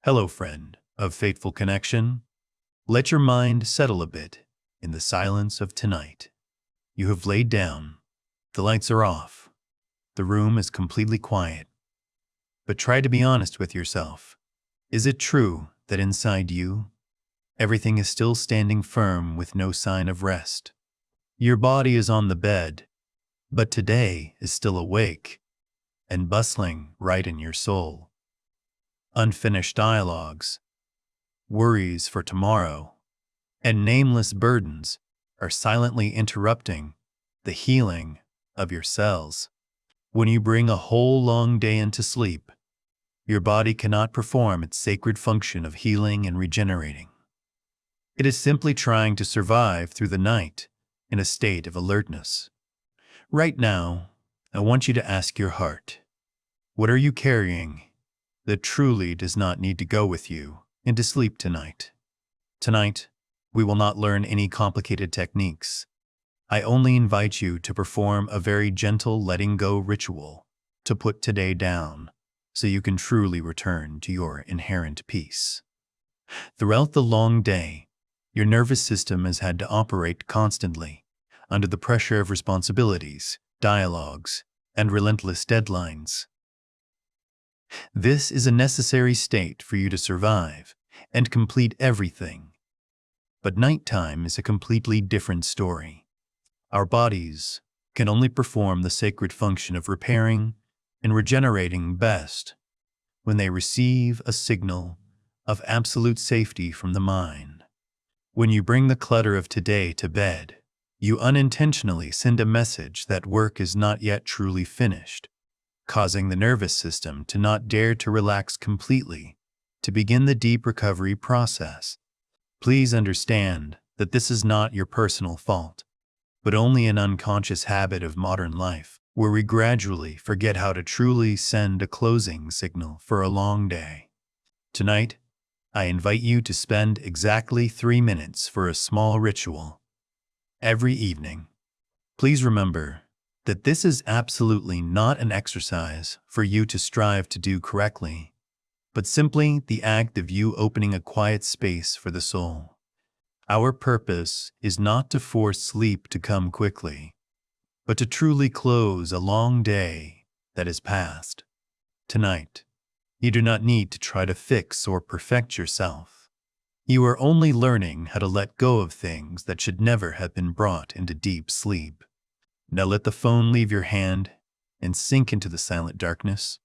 Hello, friend of fateful connection. Let your mind settle a bit in the silence of tonight. You have laid down. The lights are off. The room is completely quiet. But try to be honest with yourself. Is it true that inside you, everything is still standing firm with no sign of rest? Your body is on the bed, but today is still awake and bustling right in your soul. Unfinished dialogues, worries for tomorrow, and nameless burdens are silently interrupting the healing of your cells. When you bring a whole long day into sleep, your body cannot perform its sacred function of healing and regenerating. It is simply trying to survive through the night in a state of alertness. Right now, I want you to ask your heart, what are you carrying that truly does not need to go with you into sleep tonight? Tonight, we will not learn any complicated techniques. I only invite you to perform a very gentle letting go ritual to put today down so you can truly return to your inherent peace. Throughout the long day, your nervous system has had to operate constantly under the pressure of responsibilities, dialogues, and relentless deadlines. This is a necessary state for you to survive and complete everything. But nighttime is a completely different story. Our bodies can only perform the sacred function of repairing and regenerating best when they receive a signal of absolute safety from the mind. When you bring the clutter of today to bed, you unintentionally send a message that work is not yet truly finished, causing the nervous system to not dare to relax completely to begin the deep recovery process. Please understand that this is not your personal fault, but only an unconscious habit of modern life, where we gradually forget how to truly send a closing signal for a long day. Tonight, I invite you to spend exactly 3 minutes for a small ritual. Every evening, please remember that this is absolutely not an exercise for you to strive to do correctly, but simply the act of you opening a quiet space for the soul. Our purpose is not to force sleep to come quickly, but to truly close a long day that is past. Tonight, you do not need to try to fix or perfect yourself. You are only learning how to let go of things that should never have been brought into deep sleep. Now let the phone leave your hand and sink into the silent darkness.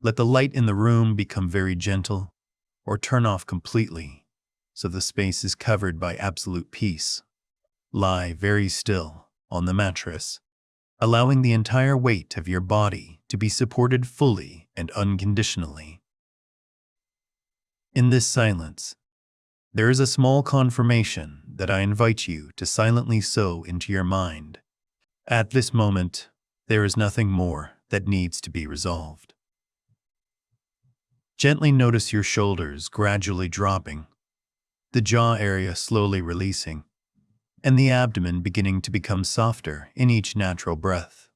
Let the light in the room become very gentle or turn off completely so the space is covered by absolute peace. Lie very still on the mattress, allowing the entire weight of your body to be supported fully and unconditionally. In this silence, there is a small confirmation that I invite you to silently sow into your mind. At this moment, there is nothing more that needs to be resolved. Gently notice your shoulders gradually dropping, the jaw area slowly releasing, and the abdomen beginning to become softer in each natural breath.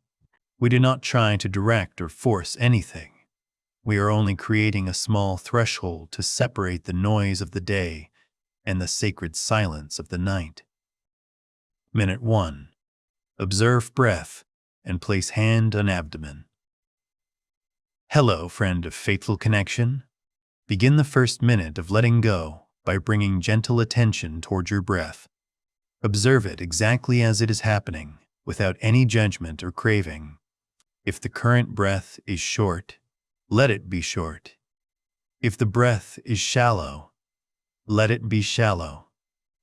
We do not try to direct or force anything. We are only creating a small threshold to separate the noise of the day and the sacred silence of the night. Minute 1. Observe breath and place hand on abdomen. Hello, friend of fateful connection. Begin the first minute of letting go by bringing gentle attention toward your breath. Observe it exactly as it is happening, without any judgment or craving. If the current breath is short, let it be short. If the breath is shallow, let it be shallow.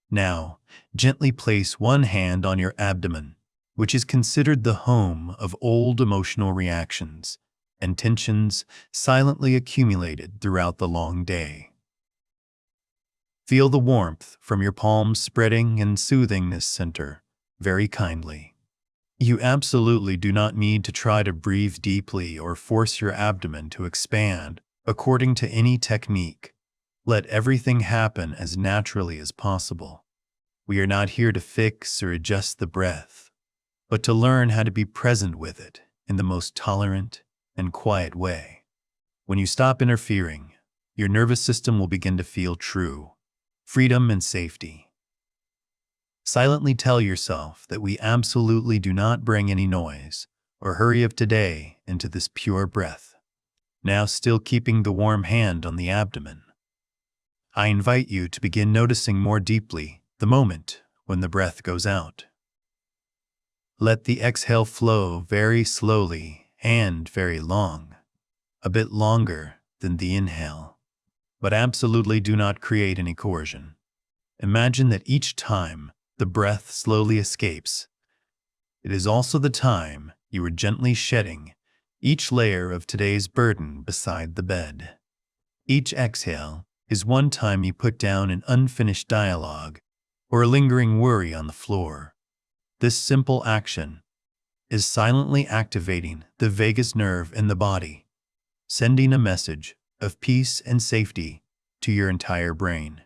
Now, gently place one hand on your abdomen, which is considered the home of old emotional reactions and tensions silently accumulated throughout the long day. Feel the warmth from your palms spreading and soothing this center very kindly. You absolutely do not need to try to breathe deeply or force your abdomen to expand according to any technique. Let everything happen as naturally as possible. We are not here to fix or adjust the breath, but to learn how to be present with it in the most tolerant and quiet way. When you stop interfering, your nervous system will begin to feel true freedom and safety. Silently tell yourself that we absolutely do not bring any noise or hurry of today into this pure breath. Now, still keeping the warm hand on the abdomen, I invite you to begin noticing more deeply the moment when the breath goes out. Let the exhale flow very slowly and very long, a bit longer than the inhale, but absolutely do not create any coercion. Imagine that each time the breath slowly escapes, it is also the time you are gently shedding each layer of today's burden beside the bed. Each exhale is one time you put down an unfinished dialogue or a lingering worry on the floor. This simple action is silently activating the vagus nerve in the body, sending a message of peace and safety to your entire brain.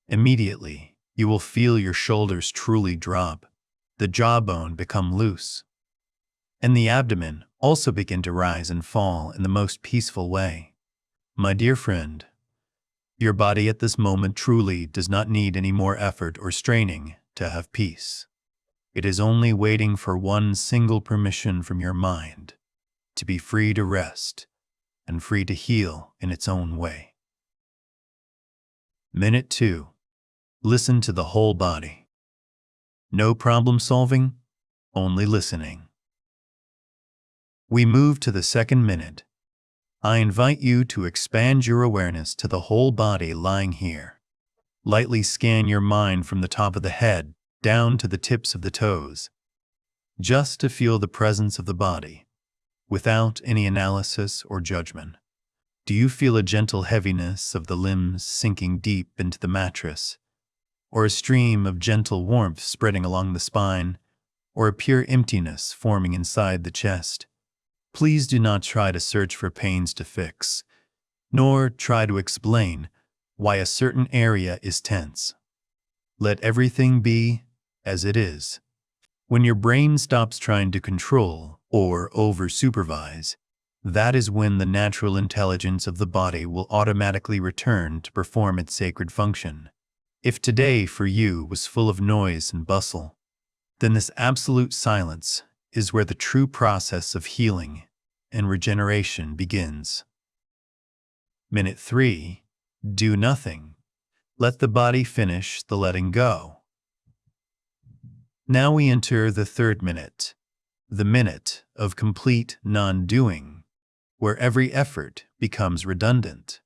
Immediately, you will feel your shoulders truly drop, the jawbone become loose, and the abdomen also begin to rise and fall in the most peaceful way. My dear friend, your body at this moment truly does not need any more effort or straining to have peace. It is only waiting for one single permission from your mind to be free to rest and free to heal in its own way. Minute 2. Listen to the whole body. No problem solving, only listening. We move to the second minute. I invite you to expand your awareness to the whole body lying here. Lightly scan your mind from the top of the head down to the tips of the toes, just to feel the presence of the body, without any analysis or judgment. Do you feel a gentle heaviness of the limbs sinking deep into the mattress, or a stream of gentle warmth spreading along the spine, or a pure emptiness forming inside the chest? Please do not try to search for pains to fix, nor try to explain why a certain area is tense. Let everything be as it is. When your brain stops trying to control or over-supervise, that is when the natural intelligence of the body will automatically return to perform its sacred function. If today for you was full of noise and bustle, then this absolute silence is where the true process of healing and regeneration begins. Minute 3. Do nothing. Let the body finish the letting go. Now we enter the third minute, the minute of complete non-doing, where every effort becomes redundant.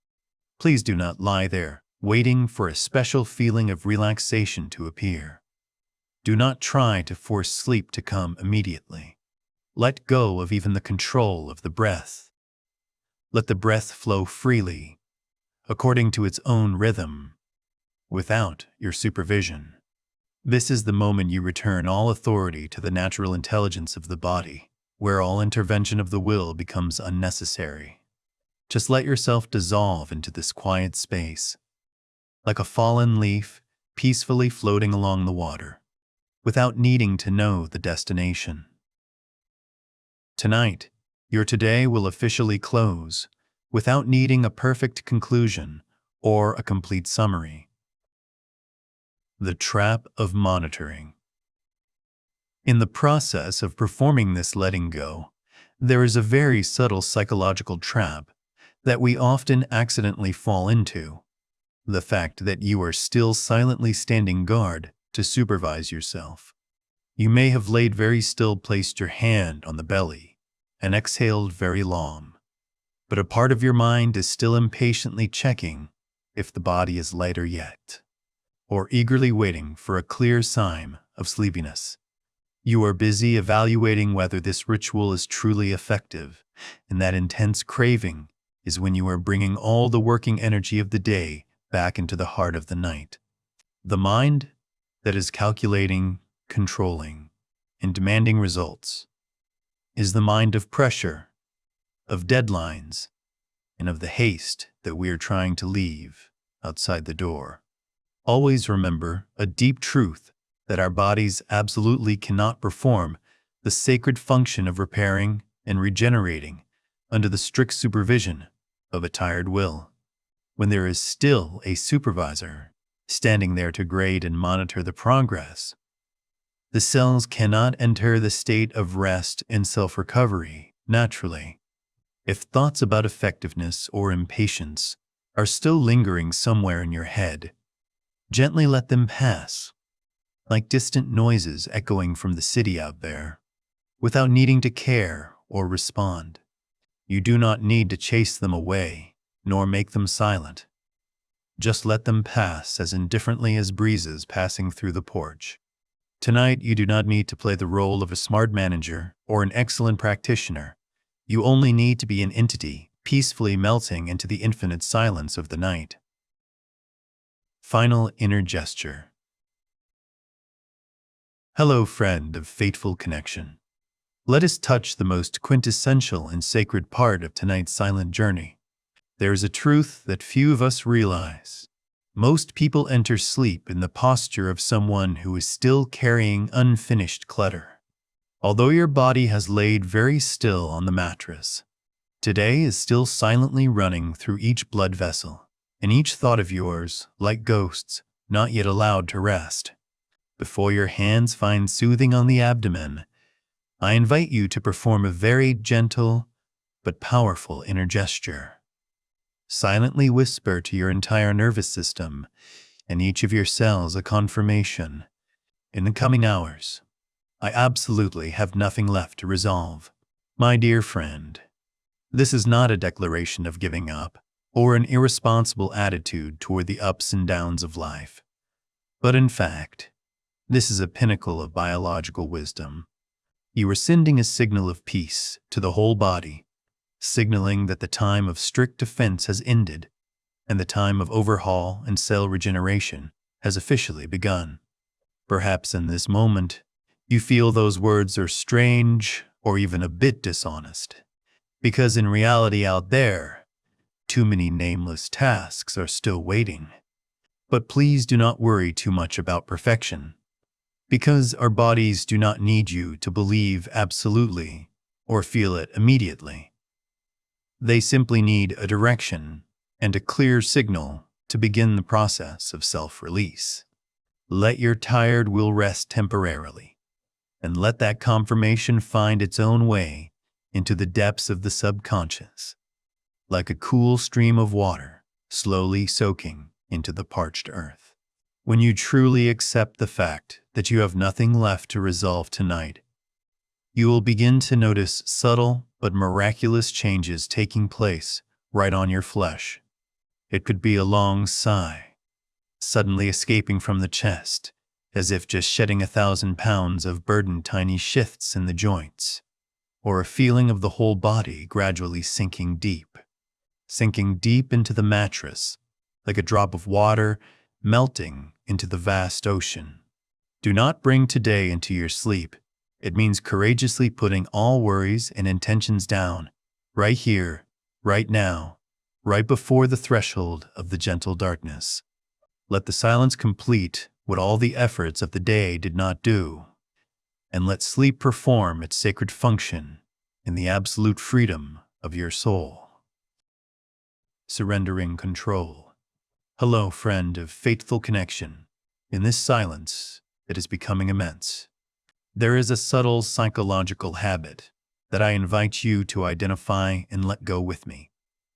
Please do not lie there, waiting for a special feeling of relaxation to appear. Do not try to force sleep to come immediately. Let go of even the control of the breath. Let the breath flow freely, according to its own rhythm, without your supervision. This is the moment you return all authority to the natural intelligence of the body, where all intervention of the will becomes unnecessary. Just let yourself dissolve into this quiet space, like a fallen leaf peacefully floating along the water, without needing to know the destination. Tonight, your today will officially close, without needing a perfect conclusion or a complete summary. The trap of monitoring. In the process of performing this letting go, there is a very subtle psychological trap that we often accidentally fall into. The fact that you are still silently standing guard to supervise yourself. You may have laid very still, placed your hand on the belly, and exhaled very long, but a part of your mind is still impatiently checking if the body is lighter yet, or eagerly waiting for a clear sign of sleepiness. You are busy evaluating whether this ritual is truly effective, and that intense craving is when you are bringing all the working energy of the day back into the heart of the night. The mind that is calculating, controlling, and demanding results is the mind of pressure, of deadlines, and of the haste that we are trying to leave outside the door. Always remember a deep truth that our bodies absolutely cannot perform the sacred function of repairing and regenerating under the strict supervision of a tired will. when there is still a supervisor standing there to grade and monitor the progress. The cells cannot enter the state of rest and self-recovery naturally. If thoughts about effectiveness or impatience are still lingering somewhere in your head, gently let them pass, like distant noises echoing from the city out there, without needing to care or respond. You do not need to chase them away, nor make them silent. Just let them pass as indifferently as breezes passing through the porch. Tonight, you do not need to play the role of a smart manager or an excellent practitioner. You only need to be an entity, peacefully melting into the infinite silence of the night. Final inner gesture. Hello, friend of fateful connection. Let us touch the most quintessential and sacred part of tonight's silent journey. There is a truth that few of us realize. Most people enter sleep in the posture of someone who is still carrying unfinished clutter. Although your body has laid very still on the mattress, today is still silently running through each blood vessel, and each thought of yours, like ghosts, not yet allowed to rest. Before your hands find soothing on the abdomen, I invite you to perform a very gentle but powerful inner gesture. Silently whisper to your entire nervous system and each of your cells a confirmation. In the coming hours, I absolutely have nothing left to resolve. My dear friend, this is not a declaration of giving up or an irresponsible attitude toward the ups and downs of life. But in fact, this is a pinnacle of biological wisdom. You are sending a signal of peace to the whole body, signaling that the time of strict defense has ended and the time of overhaul and cell regeneration has officially begun. Perhaps in this moment, you feel those words are strange or even a bit dishonest, because in reality out there, too many nameless tasks are still waiting. But please do not worry too much about perfection, because our bodies do not need you to believe absolutely or feel it immediately. They simply need a direction and a clear signal to begin the process of self-release. Let your tired will rest temporarily, and let that confirmation find its own way into the depths of the subconscious, like a cool stream of water slowly soaking into the parched earth. When you truly accept the fact that you have nothing left to resolve tonight, you will begin to notice subtle but miraculous changes taking place right on your flesh. It could be a long sigh, suddenly escaping from the chest, as if just shedding 1,000 pounds of burden, tiny shifts in the joints, or a feeling of the whole body gradually sinking deep into the mattress, like a drop of water melting into the vast ocean. Do not bring today into your sleep. It means courageously putting all worries and intentions down, right here, right now, right before the threshold of the gentle darkness. Let the silence complete what all the efforts of the day did not do, and let sleep perform its sacred function in the absolute freedom of your soul. Surrendering control. Hello, friend of fateful connection. In this silence, it is becoming immense. There is a subtle psychological habit that I invite you to identify and let go with me.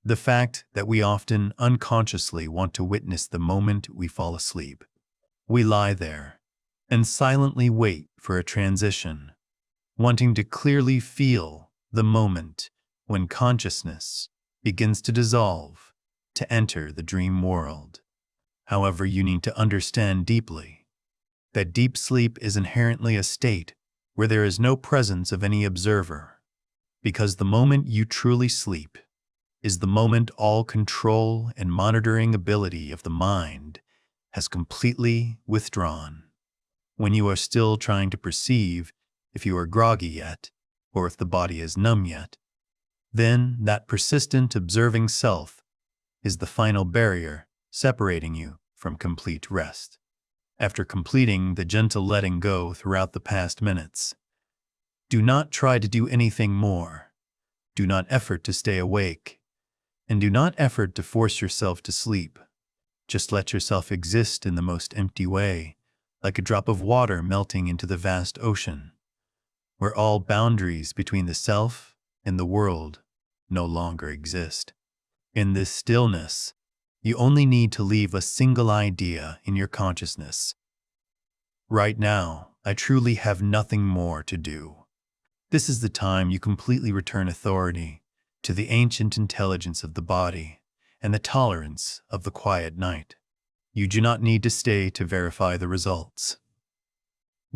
The fact that we often unconsciously want to witness the moment we fall asleep. We lie there and silently wait for a transition, wanting to clearly feel the moment when consciousness begins to dissolve, to enter the dream world. However, you need to understand deeply that deep sleep is inherently a state where there is no presence of any observer, because the moment you truly sleep is the moment all control and monitoring ability of the mind has completely withdrawn. When you are still trying to perceive if you are groggy yet, or if the body is numb yet, then that persistent observing self is the final barrier separating you from complete rest. After completing the gentle letting go throughout the past minutes, do not try to do anything more. Do not effort to stay awake. And do not effort to force yourself to sleep. Just let yourself exist in the most empty way, like a drop of water melting into the vast ocean, where all boundaries between the self and the world no longer exist. In this stillness, you only need to leave a single idea in your consciousness. Right now, I truly have nothing more to do. This is the time you completely return authority to the ancient intelligence of the body and the tolerance of the quiet night. You do not need to stay to verify the results.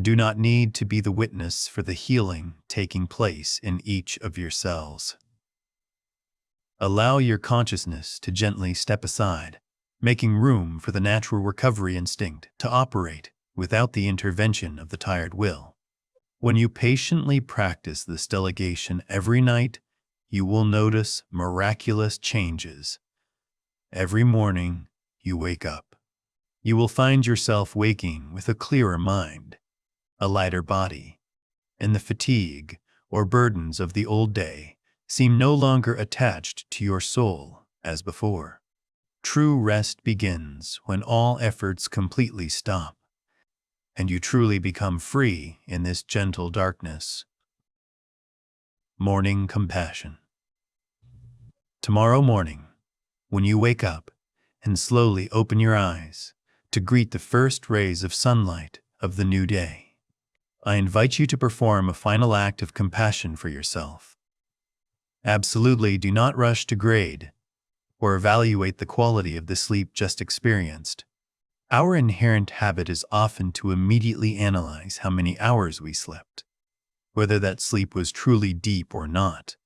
Do not need to be the witness for the healing taking place in each of your cells. Allow your consciousness to gently step aside, making room for the natural recovery instinct to operate without the intervention of the tired will. When you patiently practice this delegation every night, you will notice miraculous changes. Every morning, you wake up. You will find yourself waking with a clearer mind, a lighter body, and the fatigue or burdens of the old day seem no longer attached to your soul as before. True rest begins when all efforts completely stop, and you truly become free in this gentle darkness. Morning compassion. Tomorrow morning, when you wake up and slowly open your eyes to greet the first rays of sunlight of the new day, I invite you to perform a final act of compassion for yourself. Absolutely do not rush to grade or evaluate the quality of the sleep just experienced. Our inherent habit is often to immediately analyze how many hours we slept, whether that sleep was truly deep or not.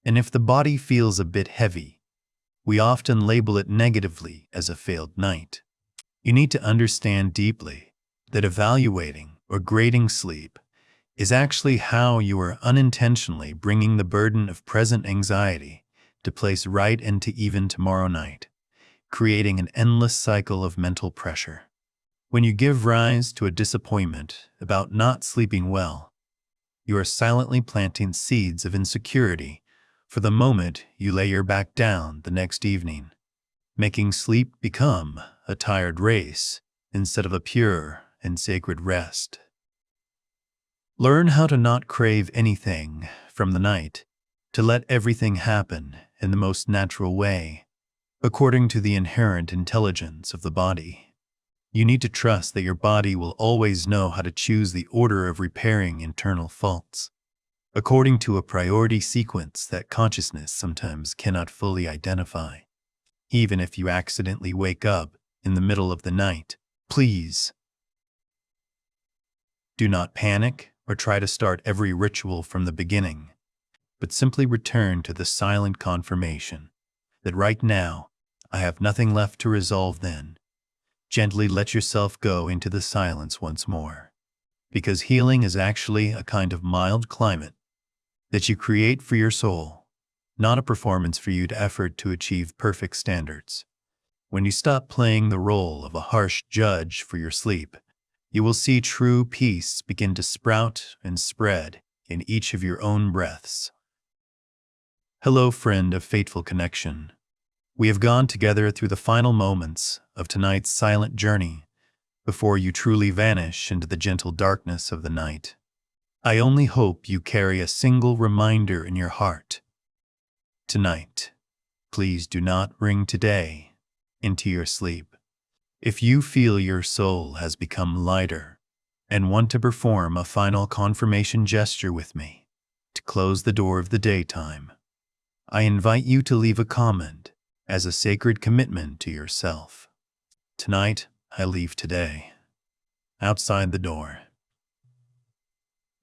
And if the body feels a bit heavy, we often label it negatively as a failed night. You need to understand deeply that evaluating or grading sleep is actually how you are unintentionally bringing the burden of present anxiety to place right into even tomorrow night, creating an endless cycle of mental pressure. When you give rise to a disappointment about not sleeping well, you are silently planting seeds of insecurity for the moment you lay your back down the next evening, making sleep become a tired race instead of a pure and sacred rest. Learn how to not crave anything from the night, to let everything happen in the most natural way, according to the inherent intelligence of the body. You need to trust that your body will always know how to choose the order of repairing internal faults, according to a priority sequence that consciousness sometimes cannot fully identify. Even if you accidentally wake up in the middle of the night, please do not panic or try to start every ritual from the beginning, but simply return to the silent confirmation that right now I have nothing left to resolve. Then gently let yourself go into the silence once more, because healing is actually a kind of mild climate that you create for your soul, not a performance for you to effort to achieve perfect standards. When you stop playing the role of a harsh judge for your sleep, you will see true peace begin to sprout and spread in each of your own breaths. Hello, friend of fateful connection. We have gone together through the final moments of tonight's silent journey before you truly vanish into the gentle darkness of the night. I only hope you carry a single reminder in your heart. Tonight, please do not bring today into your sleep. If you feel your soul has become lighter and want to perform a final confirmation gesture with me to close the door of the daytime, I invite you to leave a comment as a sacred commitment to yourself. Tonight, I leave today, outside the door.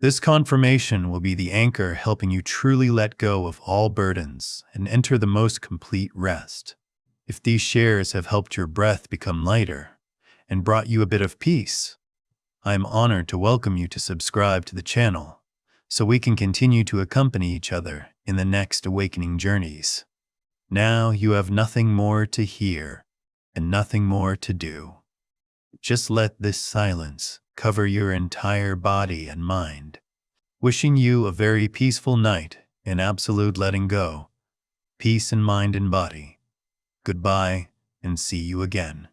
This confirmation will be the anchor helping you truly let go of all burdens and enter the most complete rest. If these shares have helped your breath become lighter and brought you a bit of peace, I am honored to welcome you to subscribe to the channel so we can continue to accompany each other in the next awakening journeys. Now you have nothing more to hear and nothing more to do. Just let this silence cover your entire body and mind. Wishing you a very peaceful night in absolute letting go. peace in mind and body. Goodbye, and see you again.